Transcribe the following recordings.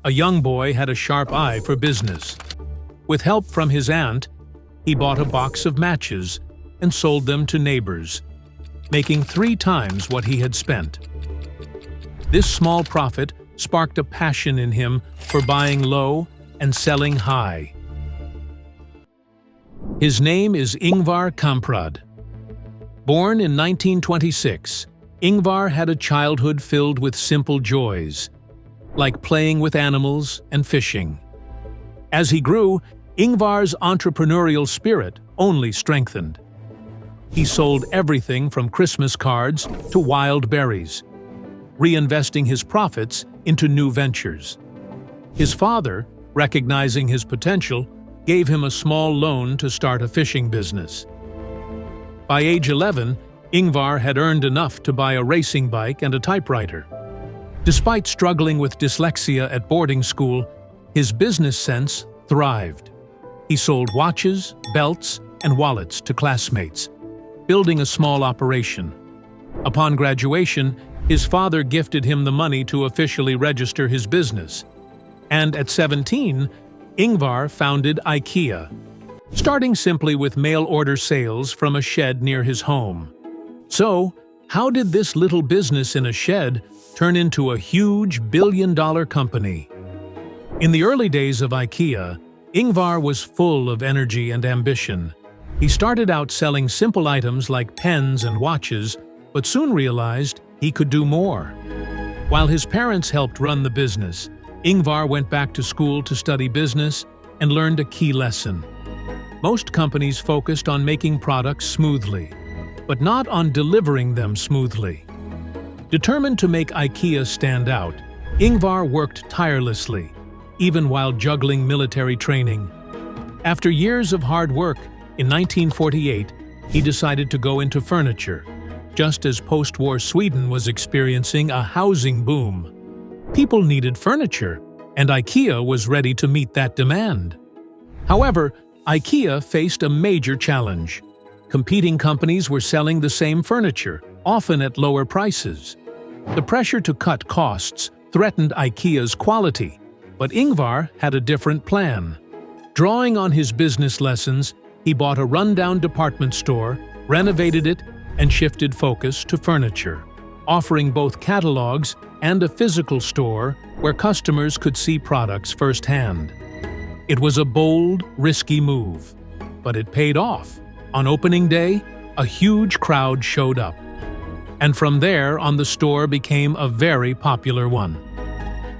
a young boy had a sharp eye for business. With help from his aunt, he bought a box of matches and sold them to neighbors, making 3 times what he had spent. This small profit sparked a passion in him for buying low and selling high. His name is Ingvar Kamprad. Born in 1926, Ingvar had a childhood filled with simple joys, like playing with animals and fishing. As he grew, Ingvar's entrepreneurial spirit only strengthened. He sold everything from Christmas cards to wild berries, reinvesting his profits into new ventures. His father, recognizing his potential, gave him a small loan to start a fishing business. By age 11, Ingvar had earned enough to buy a racing bike and a typewriter. Despite struggling with dyslexia at boarding school, his business sense thrived. He sold watches, belts, and wallets to classmates, building a small operation. Upon graduation, his father gifted him the money to officially register his business. And at 17, Ingvar founded IKEA, starting simply with mail-order sales from a shed near his home. So, how did this little business in a shed turn into a huge billion-dollar company? In the early days of IKEA, Ingvar was full of energy and ambition. He started out selling simple items like pens and watches, but soon realized he could do more. While his parents helped run the business, Ingvar went back to school to study business and learned a key lesson. Most companies focused on making products smoothly, but not on delivering them smoothly. Determined to make IKEA stand out, Ingvar worked tirelessly, even while juggling military training. After years of hard work, in 1948, he decided to go into furniture, just as post-war Sweden was experiencing a housing boom. People needed furniture, and IKEA was ready to meet that demand. However, IKEA faced a major challenge. Competing companies were selling the same furniture, often at lower prices. The pressure to cut costs threatened IKEA's quality, but Ingvar had a different plan. Drawing on his business lessons, he bought a rundown department store, renovated it, and shifted focus to furniture, offering both catalogs and a physical store where customers could see products firsthand. It was a bold, risky move, but it paid off. On opening day, a huge crowd showed up. And from there on, the store became a very popular one.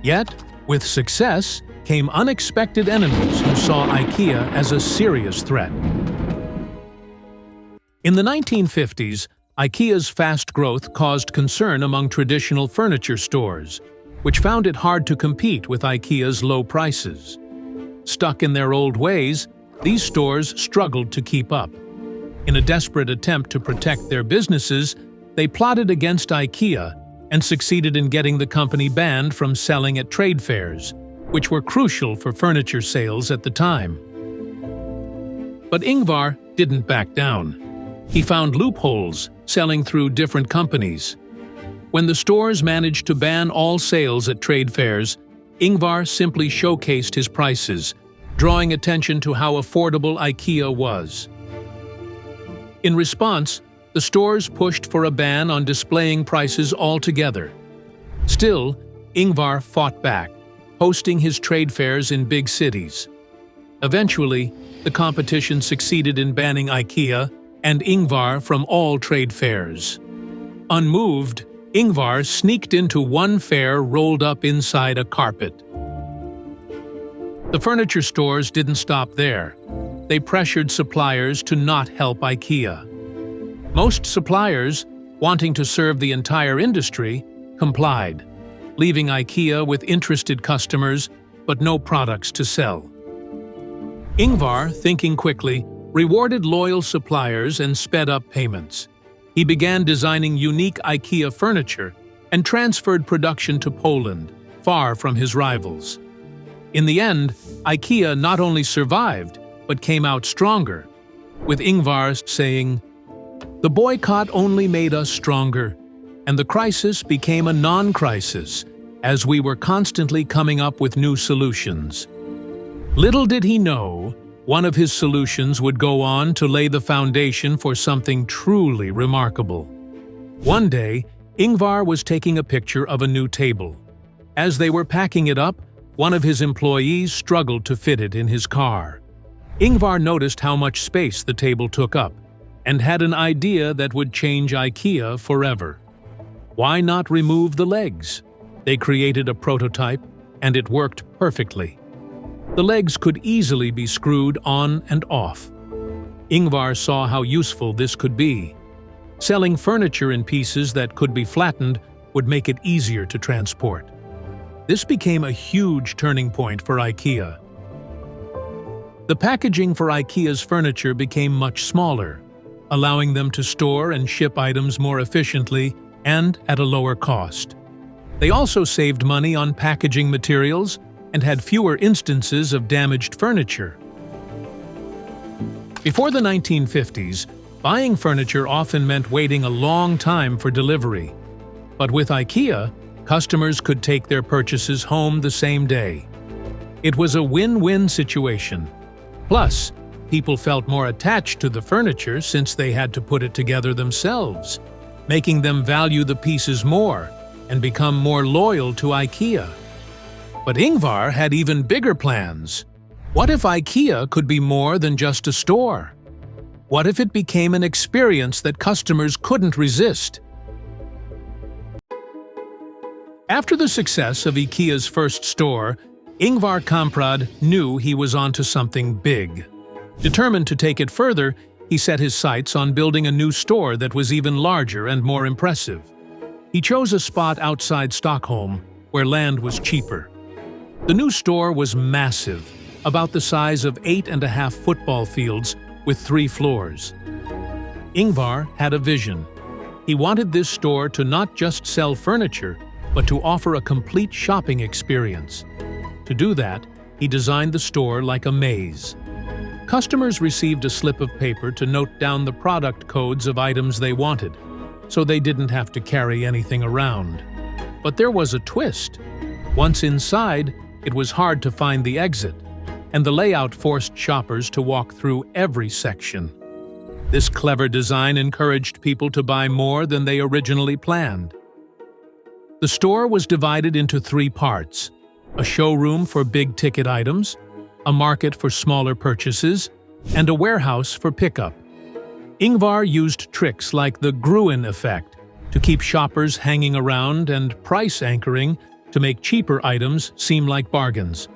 Yet, with success came unexpected enemies who saw IKEA as a serious threat. In the 1950s, IKEA's fast growth caused concern among traditional furniture stores, which found it hard to compete with IKEA's low prices. Stuck in their old ways, these stores struggled to keep up. In a desperate attempt to protect their businesses, they plotted against IKEA and succeeded in getting the company banned from selling at trade fairs, which were crucial for furniture sales at the time. But Ingvar didn't back down. He found loopholes, selling through different companies. When the stores managed to ban all sales at trade fairs, Ingvar simply showcased his prices, drawing attention to how affordable IKEA was. In response, the stores pushed for a ban on displaying prices altogether. Still, Ingvar fought back, hosting his trade fairs in big cities. Eventually, the competition succeeded in banning IKEA and Ingvar from all trade fairs. Unmoved, Ingvar sneaked into one fair rolled up inside a carpet. The furniture stores didn't stop there. They pressured suppliers to not help IKEA. Most suppliers, wanting to serve the entire industry, complied, leaving IKEA with interested customers but no products to sell. Ingvar, thinking quickly, rewarded loyal suppliers and sped up payments. He began designing unique IKEA furniture and transferred production to Poland, far from his rivals. In the end, IKEA not only survived, but came out stronger, with Ingvar saying, "The boycott only made us stronger, and the crisis became a non-crisis, as we were constantly coming up with new solutions. Little did he know, one of his solutions would go on to lay the foundation for something truly remarkable. One day, Ingvar was taking a picture of a new table. As they were packing it up, one of his employees struggled to fit it in his car. Ingvar noticed how much space the table took up and had an idea that would change IKEA forever. Why not remove the legs? They created a prototype, and it worked perfectly. The legs could easily be screwed on and off. Ingvar saw how useful this could be. Selling furniture in pieces that could be flattened would make it easier to transport. This became a huge turning point for IKEA. The packaging for IKEA's furniture became much smaller, allowing them to store and ship items more efficiently and at a lower cost. They also saved money on packaging materials and had fewer instances of damaged furniture. Before the 1950s, buying furniture often meant waiting a long time for delivery. But with IKEA, customers could take their purchases home the same day. It was a win-win situation. Plus, people felt more attached to the furniture since they had to put it together themselves, making them value the pieces more and become more loyal to IKEA. But Ingvar had even bigger plans. What if IKEA could be more than just a store? What if it became an experience that customers couldn't resist? After the success of IKEA's first store, Ingvar Kamprad knew he was onto something big. Determined to take it further, he set his sights on building a new store that was even larger and more impressive. He chose a spot outside Stockholm, where land was cheaper. The new store was massive, about the size of 8.5 football fields with 3 floors. Ingvar had a vision. He wanted this store to not just sell furniture, but to offer a complete shopping experience. To do that, he designed the store like a maze. Customers received a slip of paper to note down the product codes of items they wanted, so they didn't have to carry anything around. But there was a twist. Once inside, it was hard to find the exit, and the layout forced shoppers to walk through every section. This clever design encouraged people to buy more than they originally planned. The store was divided into 3 parts: a showroom for big-ticket items, a market for smaller purchases, and a warehouse for pickup. Ingvar used tricks like the Gruin effect to keep shoppers hanging around and price anchoring to make cheaper items seem like bargains.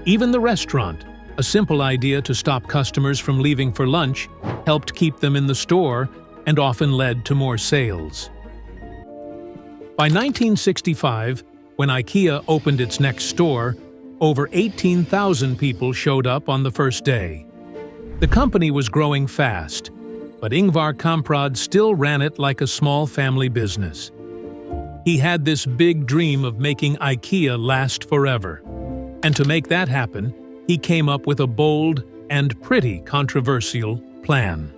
Even the restaurant, a simple idea to stop customers from leaving for lunch, helped keep them in the store and often led to more sales. By 1965, when IKEA opened its next store, over 18,000 people showed up on the first day. The company was growing fast, but Ingvar Kamprad still ran it like a small family business. He had this big dream of making IKEA last forever. And to make that happen, he came up with a bold and pretty controversial plan.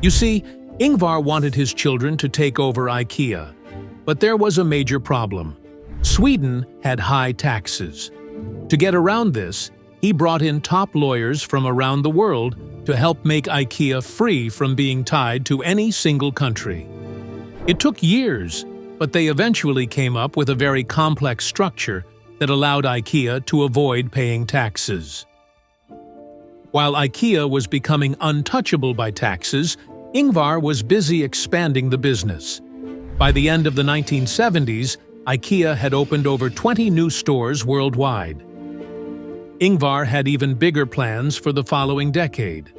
You see, Ingvar wanted his children to take over IKEA, but there was a major problem. Sweden had high taxes. To get around this, he brought in top lawyers from around the world to help make IKEA free from being tied to any single country. It took years, but they eventually came up with a very complex structure that allowed IKEA to avoid paying taxes. While IKEA was becoming untouchable by taxes, Ingvar was busy expanding the business. By the end of the 1970s, IKEA had opened over 20 new stores worldwide. Ingvar had even bigger plans for the following decade.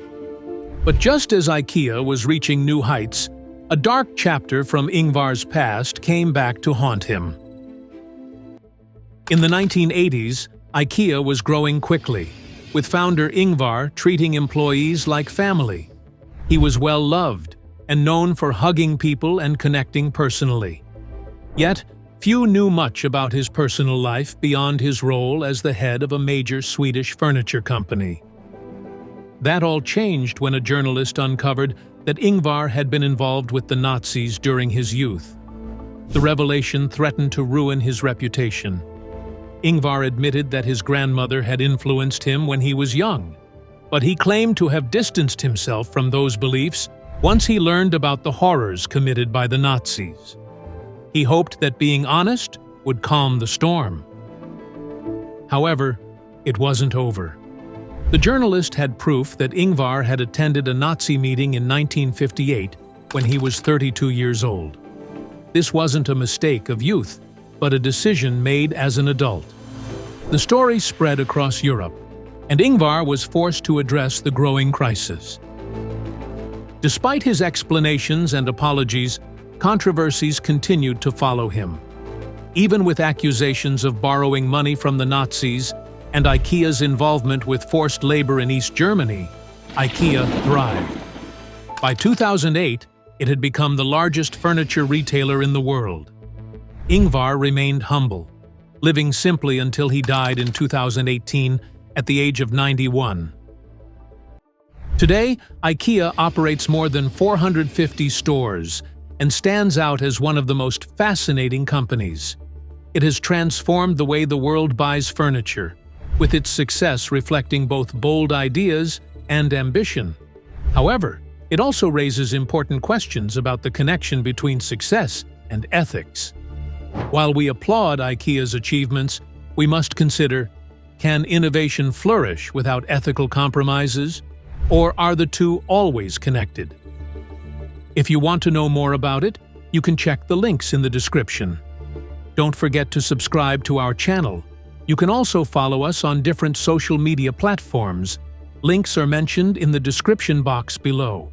But just as IKEA was reaching new heights, a dark chapter from Ingvar's past came back to haunt him. In the 1980s, IKEA was growing quickly, with founder Ingvar treating employees like family. He was well-loved and known for hugging people and connecting personally. Yet, few knew much about his personal life beyond his role as the head of a major Swedish furniture company. That all changed when a journalist uncovered that Ingvar had been involved with the Nazis during his youth. The revelation threatened to ruin his reputation. Ingvar admitted that his grandmother had influenced him when he was young, but he claimed to have distanced himself from those beliefs once he learned about the horrors committed by the Nazis. He hoped that being honest would calm the storm. However, it wasn't over. The journalist had proof that Ingvar had attended a Nazi meeting in 1958 when he was 32 years old. This wasn't a mistake of youth, but a decision made as an adult. The story spread across Europe, and Ingvar was forced to address the growing crisis. Despite his explanations and apologies, controversies continued to follow him. Even with accusations of borrowing money from the Nazis and IKEA's involvement with forced labor in East Germany, IKEA thrived. By 2008, it had become the largest furniture retailer in the world. Ingvar remained humble, living simply until he died in 2018 at the age of 91. Today, IKEA operates more than 450 stores and stands out as one of the most fascinating companies. It has transformed the way the world buys furniture, with its success reflecting both bold ideas and ambition. However, it also raises important questions about the connection between success and ethics. While we applaud IKEA's achievements, we must consider, can innovation flourish without ethical compromises, or are the two always connected? If you want to know more about it, you can check the links in the description. Don't forget to subscribe to our channel. You can also follow us on different social media platforms. Links are mentioned in the description box below.